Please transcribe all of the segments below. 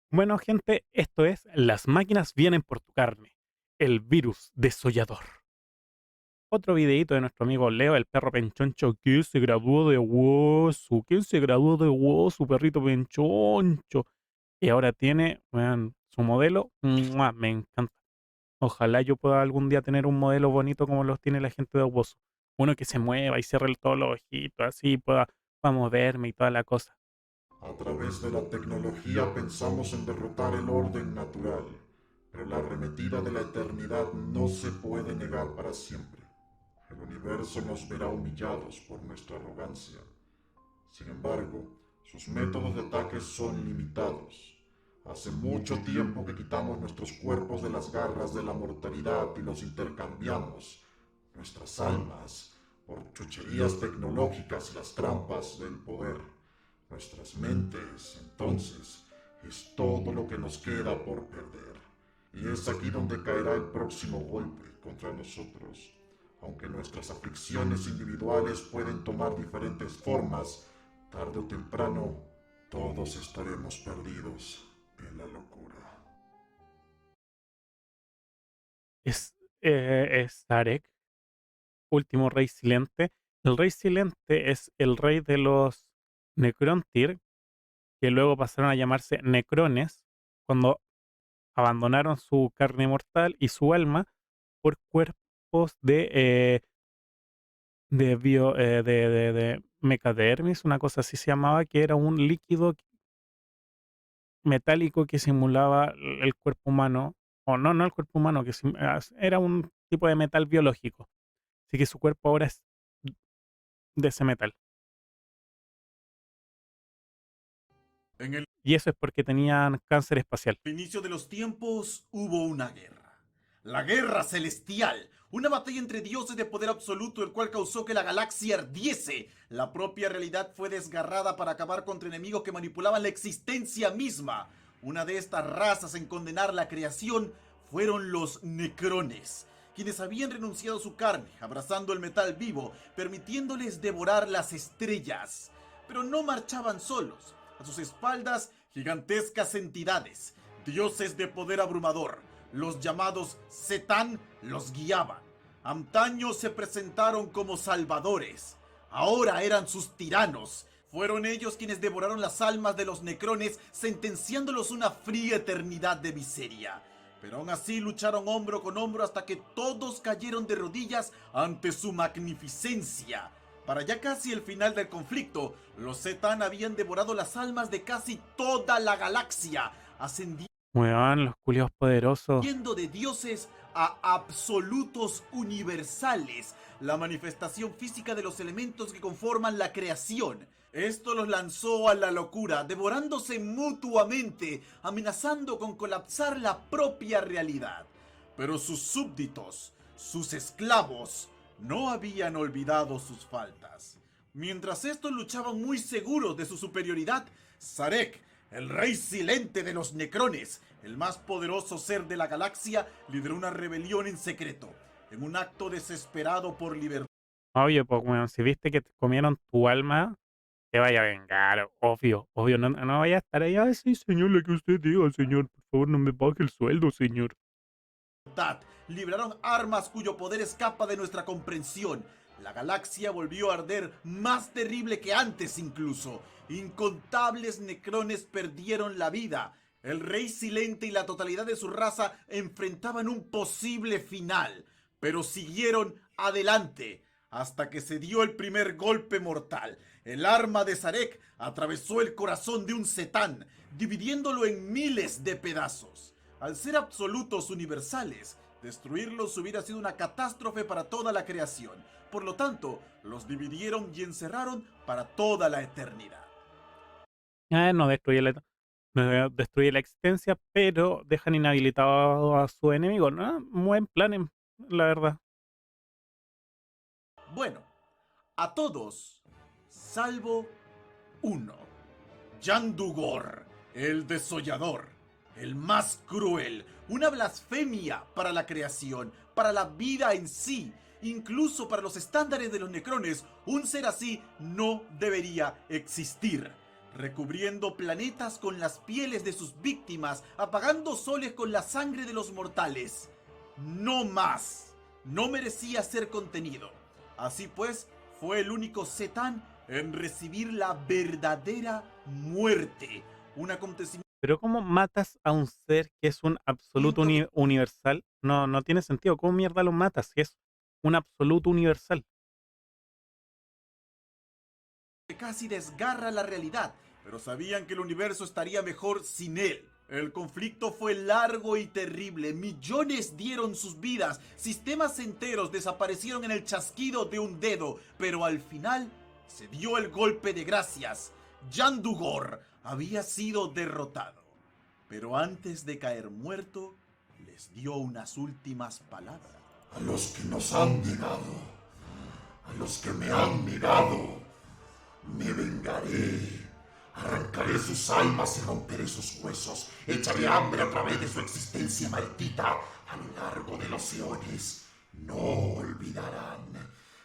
Bueno, gente, esto es Las máquinas vienen por tu carne, el virus desollador. Otro videíto de nuestro amigo Leo, el perro penchoncho que se graduó de Wosu, que se graduó de Wosu, perrito penchoncho. Y ahora tiene, weón, su modelo, ¡mua! Me encanta. Ojalá yo pueda algún día tener un modelo bonito como los tiene la gente de Wosu. Uno que se mueva y cierre todos los ojitos, así pueda moverme y toda la cosa. A través de la tecnología pensamos en derrotar el orden natural, pero la arremetida de la eternidad no se puede negar para siempre. El universo nos verá humillados por nuestra arrogancia. Sin embargo, sus métodos de ataque son limitados. Hace mucho tiempo que quitamos nuestros cuerpos de las garras de la mortalidad y los intercambiamos, nuestras almas, por chucherías tecnológicas y las trampas del poder. Nuestras mentes, entonces, es todo lo que nos queda por perder. Y es aquí donde caerá el próximo golpe contra nosotros. Aunque nuestras aflicciones individuales pueden tomar diferentes formas, tarde o temprano todos estaremos perdidos en la locura. Es Zarek, último rey silente. El rey silente es el rey de los Necrontyr, que luego pasaron a llamarse Necrones, cuando abandonaron su carne mortal y su alma por cuerpos de mecadermis, una cosa así se llamaba, que era un líquido metálico que simulaba el cuerpo humano, o no el cuerpo humano, era un tipo de metal biológico. Así que su cuerpo ahora es de ese metal. En el Y eso es porque tenían cáncer espacial. inicio de los tiempos hubo una guerra. La guerra celestial. Una batalla entre dioses de poder absoluto, el cual causó que la galaxia ardiese. La propia realidad fue desgarrada para acabar contra enemigos que manipulaban la existencia misma. Una de estas razas en condenar la creación fueron los Necrones, quienes habían renunciado a su carne, abrazando el metal vivo, permitiéndoles devorar las estrellas. Pero no marchaban solos. A sus espaldas, gigantescas entidades, dioses de poder abrumador, los llamados Setán, los guiaban. Antaño se presentaron como salvadores, ahora eran sus tiranos. Fueron ellos quienes devoraron las almas de los necrones, sentenciándolos a una fría eternidad de miseria. Pero aún así lucharon hombro con hombro hasta que todos cayeron de rodillas ante su magnificencia. Para ya casi el final del conflicto, los Zetan habían devorado las almas de casi toda la galaxia, ascendiendo Weón, los culiados poderosos. de dioses a absolutos universales, la manifestación física de los elementos que conforman la creación. Esto los lanzó a la locura, devorándose mutuamente, amenazando con colapsar la propia realidad. Pero sus súbditos, sus esclavos, no habían olvidado sus faltas. Mientras estos luchaban muy seguros de su superioridad, Sarek, el rey silente de los Necrones, el más poderoso ser de la galaxia, lideró una rebelión en secreto, en un acto desesperado por libertad. Obvio, pues weón, si viste que te comieron tu alma, te vaya a vengar, obvio, obvio, no vaya a estar ahí, ay, sí, señor, lo que usted diga, señor, por favor, no me baje el sueldo, señor. Liberaron armas cuyo poder escapa de nuestra comprensión. La galaxia volvió a arder más terrible que antes incluso. Incontables necrones perdieron la vida. El rey silente y la totalidad de su raza enfrentaban un posible final, pero siguieron adelante hasta que se dio el primer golpe mortal. El arma de Sarek atravesó el corazón de un Setán, dividiéndolo en miles de pedazos. Al ser absolutos universales, destruirlos hubiera sido una catástrofe para toda la creación. Por lo tanto, los dividieron y encerraron para toda la eternidad. No destruye no destruye la existencia, pero dejan inhabilitado a su enemigo, ¿no? Buen plan, la verdad. Bueno, a todos, salvo uno. Yandugor, el desollador, el más cruel, una blasfemia para la creación, para la vida en sí, incluso para los estándares de los necrones, un ser así no debería existir. recubriendo planetas con las pieles de sus víctimas, apagando soles con la sangre de los mortales. No más. No merecía ser contenido. Así pues, fue el único Zetán en recibir la verdadera muerte. Un acontecimiento Pero ¿cómo matas a un ser que es un absoluto que universal? No, no tiene sentido. ¿Cómo mierda lo matas si es un absoluto universal? casi desgarra la realidad, pero sabían que el universo estaría mejor sin él. El conflicto fue largo y terrible, millones dieron sus vidas, sistemas enteros desaparecieron en el chasquido de un dedo, pero al final se dio el golpe de gracias. Yandugor había sido derrotado, pero antes de caer muerto, les dio unas últimas palabras. A los que nos han negado, a los que me han negado, me vengaré. Arrancaré sus almas y romperé sus huesos. Echaré hambre a través de su existencia maldita a lo largo de los eones. No olvidarán.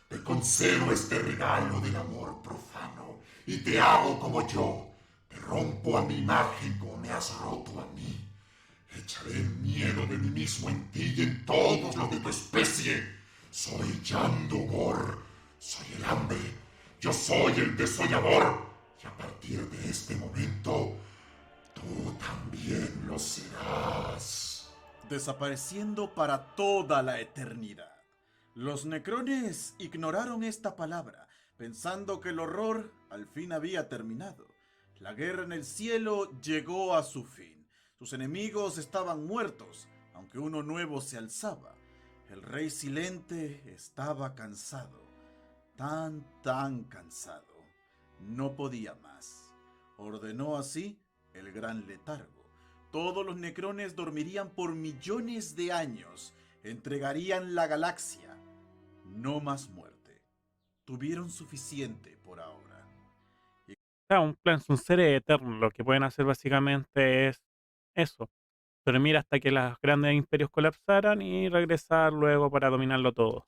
Te concedo este regalo del amor profano y te hago como yo. Te rompo a mi imagen como me has roto a mí. Echaré el miedo de mí mismo en ti y en todos los de tu especie. Soy Yandugor. Soy el hambre. Yo soy el desollador. Y a partir de este momento, tú también lo serás. Desapareciendo para toda la eternidad. Los necrones ignoraron esta palabra, pensando que el horror al fin había terminado. La guerra en el cielo llegó a su fin. Sus enemigos estaban muertos, aunque uno nuevo se alzaba. El rey silente estaba cansado, tan cansado. No podía más. Ordenó así el gran letargo. Todos los necrones dormirían por millones de años. Entregarían la galaxia. No más muerte. Tuvieron suficiente por ahora. Un plan, son seres eternos. Lo que pueden hacer básicamente es eso. Dormir hasta que los grandes imperios colapsaran y regresar luego para dominarlo todo.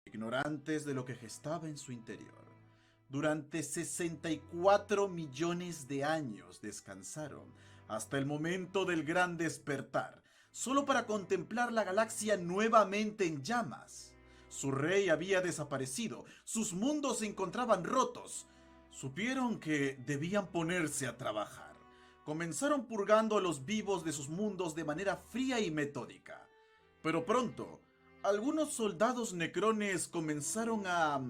Ignorantes de lo que gestaba en su interior. Durante 64 millones de años descansaron hasta el momento del gran despertar, solo para contemplar la galaxia nuevamente en llamas. Su rey había desaparecido, sus mundos se encontraban rotos. Supieron que debían ponerse a trabajar. Comenzaron purgando a los vivos de sus mundos de manera fría y metódica. Pero pronto, algunos soldados necrones comenzaron a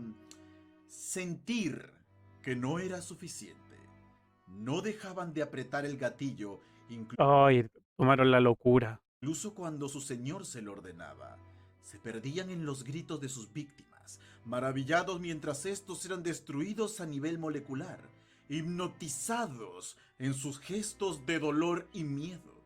sentir que no era suficiente. No dejaban de apretar el gatillo, Ay, tomaron la locura. incluso cuando su señor se lo ordenaba. Se perdían en los gritos de sus víctimas, maravillados mientras estos eran destruidos a nivel molecular, hipnotizados en sus gestos de dolor y miedo.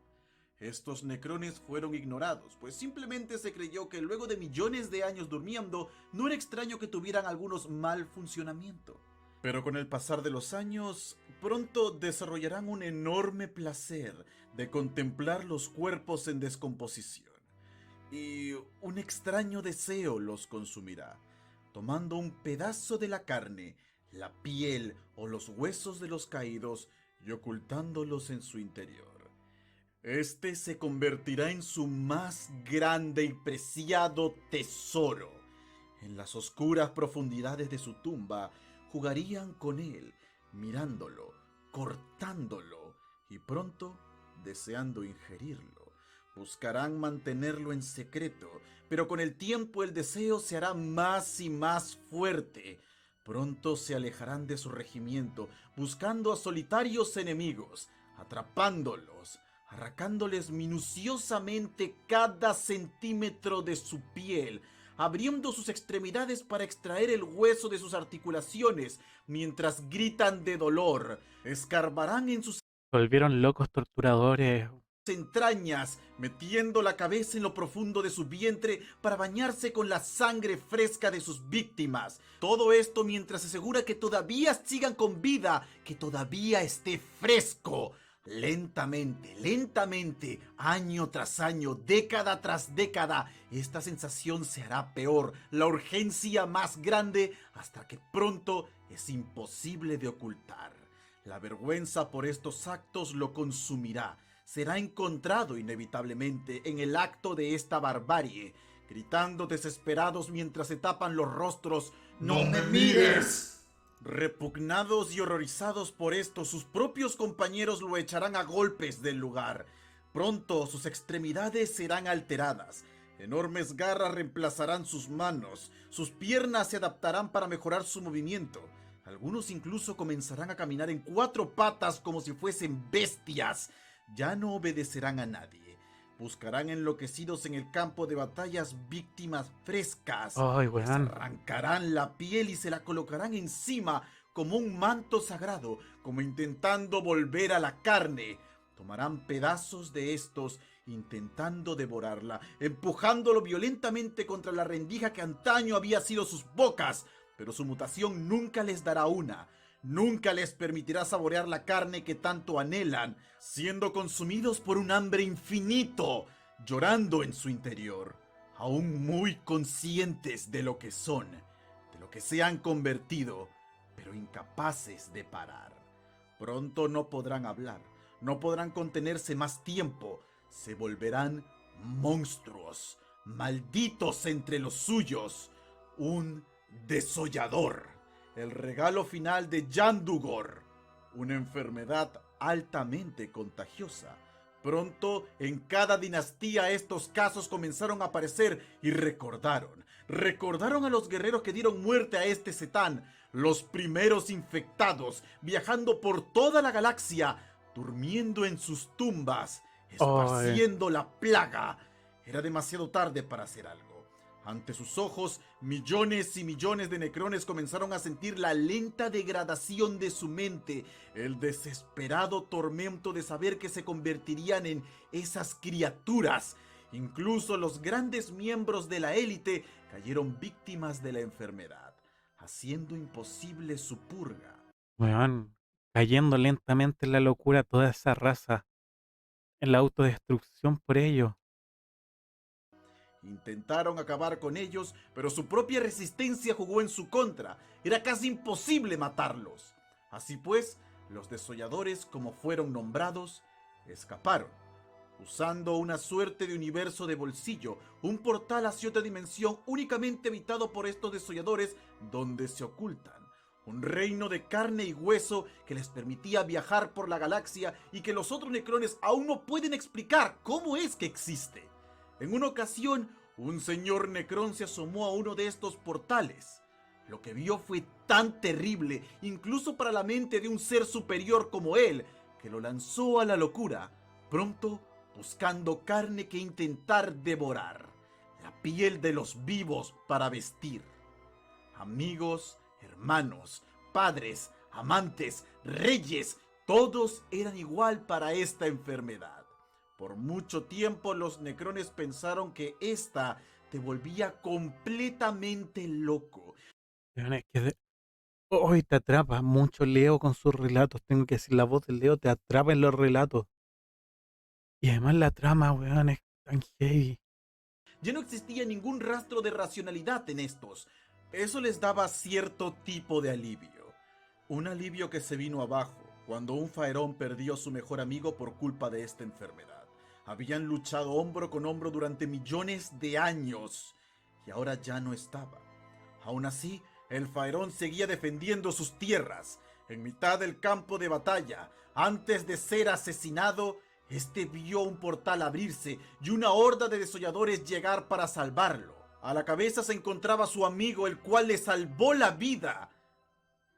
Estos necrones fueron ignorados, pues simplemente se creyó que luego de millones de años durmiendo, no era extraño que tuvieran algunos mal funcionamiento. Pero con el pasar de los años, pronto desarrollarán un enorme placer de contemplar los cuerpos en descomposición. Y un extraño deseo los consumirá, tomando un pedazo de la carne, la piel o los huesos de los caídos y ocultándolos en su interior. Este se convertirá en su más grande y preciado tesoro. En las oscuras profundidades de su tumba, jugarían con él, mirándolo, cortándolo y pronto deseando ingerirlo. Buscarán mantenerlo en secreto, pero con el tiempo el deseo se hará más y más fuerte. Pronto se alejarán de su regimiento, buscando a solitarios enemigos, atrapándolos, arrancándoles minuciosamente cada centímetro de su piel, abriendo sus extremidades para extraer el hueso de sus articulaciones, mientras gritan de dolor. Escarbarán en sus Se volvieron locos torturadores. entrañas, metiendo la cabeza en lo profundo de su vientre para bañarse con la sangre fresca de sus víctimas. Todo esto mientras asegura que todavía sigan con vida, que todavía esté fresco. Lentamente, año tras año, década tras década, esta sensación se hará peor, la urgencia más grande, hasta que pronto es imposible de ocultar. La vergüenza por estos actos lo consumirá. Será encontrado inevitablemente en el acto de esta barbarie, gritando desesperados mientras se tapan los rostros: ¡No me mires! Repugnados y horrorizados por esto, sus propios compañeros lo echarán a golpes del lugar. Pronto sus extremidades serán alteradas. Enormes garras reemplazarán sus manos. Sus piernas se adaptarán para mejorar su movimiento. Algunos incluso comenzarán a caminar en 4 patas como si fuesen bestias. Ya no obedecerán a nadie. Buscarán enloquecidos en el campo de batallas víctimas frescas. Ay, Les weón. arrancarán la piel y se la colocarán encima como un manto sagrado, como intentando volver a la carne. Tomarán pedazos de estos intentando devorarla, empujándolo violentamente contra la rendija que antaño había sido sus bocas. Pero su mutación nunca les dará una. Nunca les permitirá saborear la carne que tanto anhelan, siendo consumidos por un hambre infinito, llorando en su interior, aún muy conscientes de lo que son, de lo que se han convertido, pero incapaces de parar. Pronto no podrán hablar, no podrán contenerse más tiempo, se volverán monstruos, malditos entre los suyos, un desollador. El regalo final de Yandugor, una enfermedad altamente contagiosa. Pronto en cada dinastía estos casos comenzaron a aparecer y recordaron a los guerreros que dieron muerte a este Setán, los primeros infectados, viajando por toda la galaxia, durmiendo en sus tumbas, esparciendo la plaga. Era demasiado tarde para hacer algo. Ante sus ojos, millones y millones de necrones comenzaron a sentir la lenta degradación de su mente, el desesperado tormento de saber que se convertirían en esas criaturas. Incluso los grandes miembros de la élite cayeron víctimas de la enfermedad, haciendo imposible su purga. Weón, cayendo lentamente en la locura toda esa raza, en la autodestrucción por ello. Intentaron acabar con ellos, pero su propia resistencia jugó en su contra. Era casi imposible matarlos. Así pues, los desolladores, como fueron nombrados, escaparon, usando una suerte de universo de bolsillo, un portal hacia otra dimensión únicamente habitado por estos desolladores, donde se ocultan. Un reino de carne y hueso que les permitía viajar por la galaxia y que los otros necrones aún no pueden explicar cómo es que existe. En una ocasión, un señor necrón se asomó a uno de estos portales. Lo que vio fue tan terrible, incluso para la mente de un ser superior como él, que lo lanzó a la locura, pronto buscando carne que intentar devorar, la piel de los vivos para vestir. Amigos, hermanos, padres, amantes, reyes, todos eran igual para esta enfermedad. Por mucho tiempo los necrones pensaron que esta te volvía completamente loco. Weón, es que hoy te atrapa mucho Leo con sus relatos. Tengo que decir, la voz de Leo te atrapa en los relatos. Y además la trama, weón, es tan heavy. Ya no existía ningún rastro de racionalidad en estos. Eso les daba cierto tipo de alivio. Un alivio que se vino abajo cuando un Faerón perdió a su mejor amigo por culpa de esta enfermedad. Habían luchado hombro con hombro durante millones de años y ahora ya no estaba. Aún así, el Faerón seguía defendiendo sus tierras. En mitad del campo de batalla, antes de ser asesinado, este vio un portal abrirse y una horda de desolladores llegar para salvarlo. A la cabeza se encontraba su amigo, el cual le salvó la vida.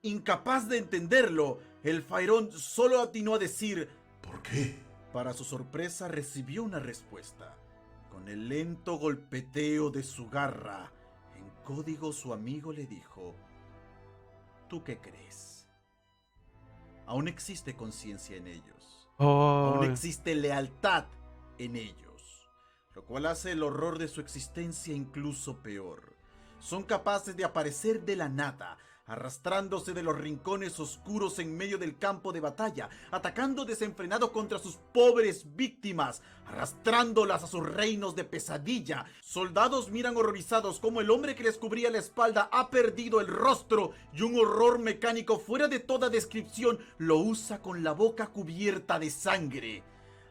Incapaz de entenderlo, el Faerón solo atinó a decir: ¿Por qué? Para su sorpresa recibió una respuesta. Con el lento golpeteo de su garra, en código su amigo le dijo: ¿Tú qué crees? Aún existe conciencia en ellos. Oh, Aún existe lealtad en ellos. Lo cual hace el horror de su existencia incluso peor. Son capaces de aparecer de la nada, arrastrándose de los rincones oscuros en medio del campo de batalla, atacando desenfrenado contra sus pobres víctimas, arrastrándolas a sus reinos de pesadilla. Soldados miran horrorizados como el hombre que les cubría la espalda ha perdido el rostro y un horror mecánico fuera de toda descripción lo usa con la boca cubierta de sangre.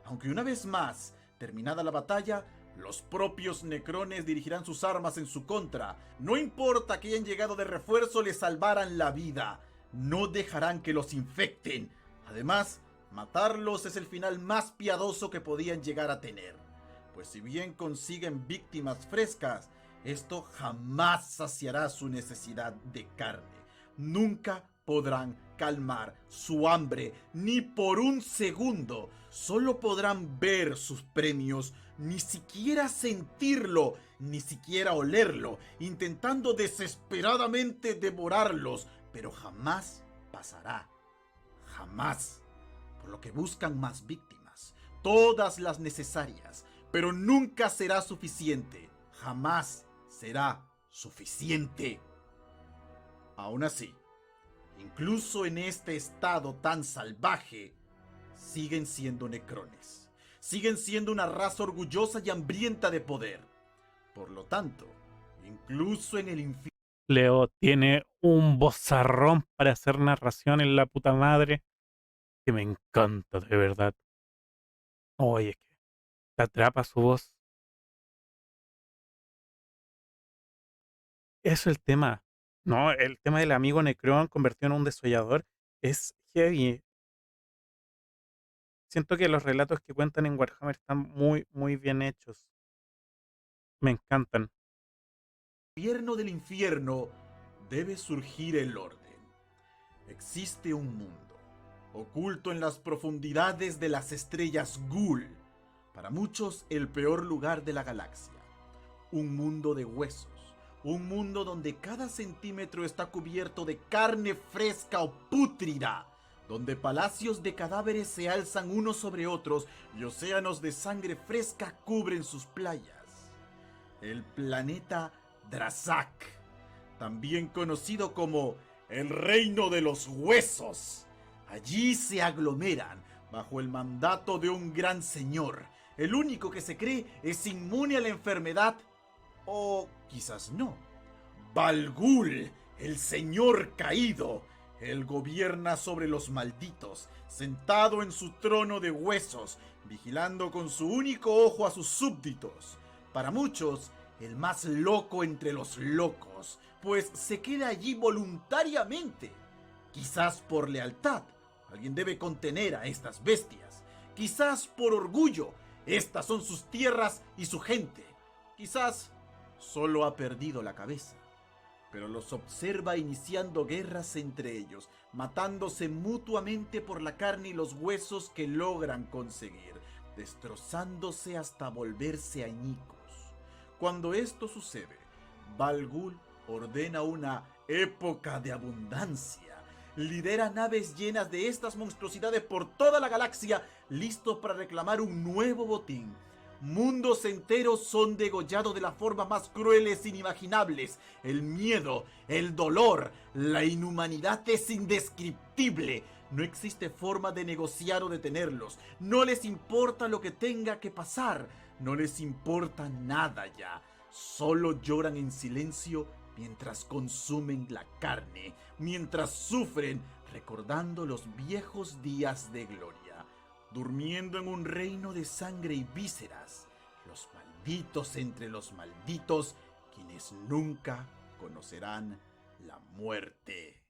Aunque una vez más, terminada la batalla, los propios necrones dirigirán sus armas en su contra. No importa que hayan llegado de refuerzo, les salvarán la vida. No dejarán que los infecten. Además, matarlos es el final más piadoso que podían llegar a tener. Pues si bien consiguen víctimas frescas, esto jamás saciará su necesidad de carne. Nunca podrán calmar su hambre, ni por un segundo. Solo podrán ver sus premios, ni siquiera sentirlo, ni siquiera olerlo, intentando desesperadamente devorarlos, pero jamás pasará. Jamás. Por lo que buscan más víctimas, todas las necesarias, pero nunca será suficiente. Jamás será suficiente. Aún así, incluso en este estado tan salvaje, siguen siendo necrones. Siguen siendo una raza orgullosa y hambrienta de poder. Por lo tanto, incluso en el infierno... Leo tiene un vozarrón para hacer narración en la puta madre que me encanta, de verdad. Oye, es que te atrapa su voz. Eso es el tema. No, el tema del amigo Necron convertido en un desollador es heavy. Siento que los relatos que cuentan en Warhammer están muy, muy bien hechos. Me encantan. infierno del infierno debe surgir el orden. Existe un mundo, oculto en las profundidades de las estrellas Ghoul, para muchos el peor lugar de la galaxia. Un mundo de huesos, un mundo donde cada centímetro está cubierto de carne fresca o pútrida, donde palacios de cadáveres se alzan unos sobre otros y océanos de sangre fresca cubren sus playas. El planeta Drazak, también conocido como el Reino de los Huesos. Allí se aglomeran bajo el mandato de un gran señor. El único que se cree es inmune a la enfermedad, o quizás no. Balgul, el señor caído. Él gobierna sobre los malditos, sentado en su trono de huesos, vigilando con su único ojo a sus súbditos. Para muchos, el más loco entre los locos, pues se queda allí voluntariamente. Quizás por lealtad, alguien debe contener a estas bestias. Quizás por orgullo, estas son sus tierras y su gente. Quizás solo ha perdido la cabeza, pero los observa iniciando guerras entre ellos, matándose mutuamente por la carne y los huesos que logran conseguir, destrozándose hasta volverse añicos. Cuando esto sucede, Balgul ordena una época de abundancia. Lidera naves llenas de estas monstruosidades por toda la galaxia, listos para reclamar un nuevo botín. Mundos enteros son degollados de las formas más crueles inimaginables. El miedo, el dolor, la inhumanidad es indescriptible. No existe forma de negociar o detenerlos. No les importa lo que tenga que pasar. No les importa nada ya. Solo lloran en silencio mientras consumen la carne, mientras sufren recordando los viejos días de gloria, durmiendo en un reino de sangre y vísceras, los malditos entre los malditos, quienes nunca conocerán la muerte.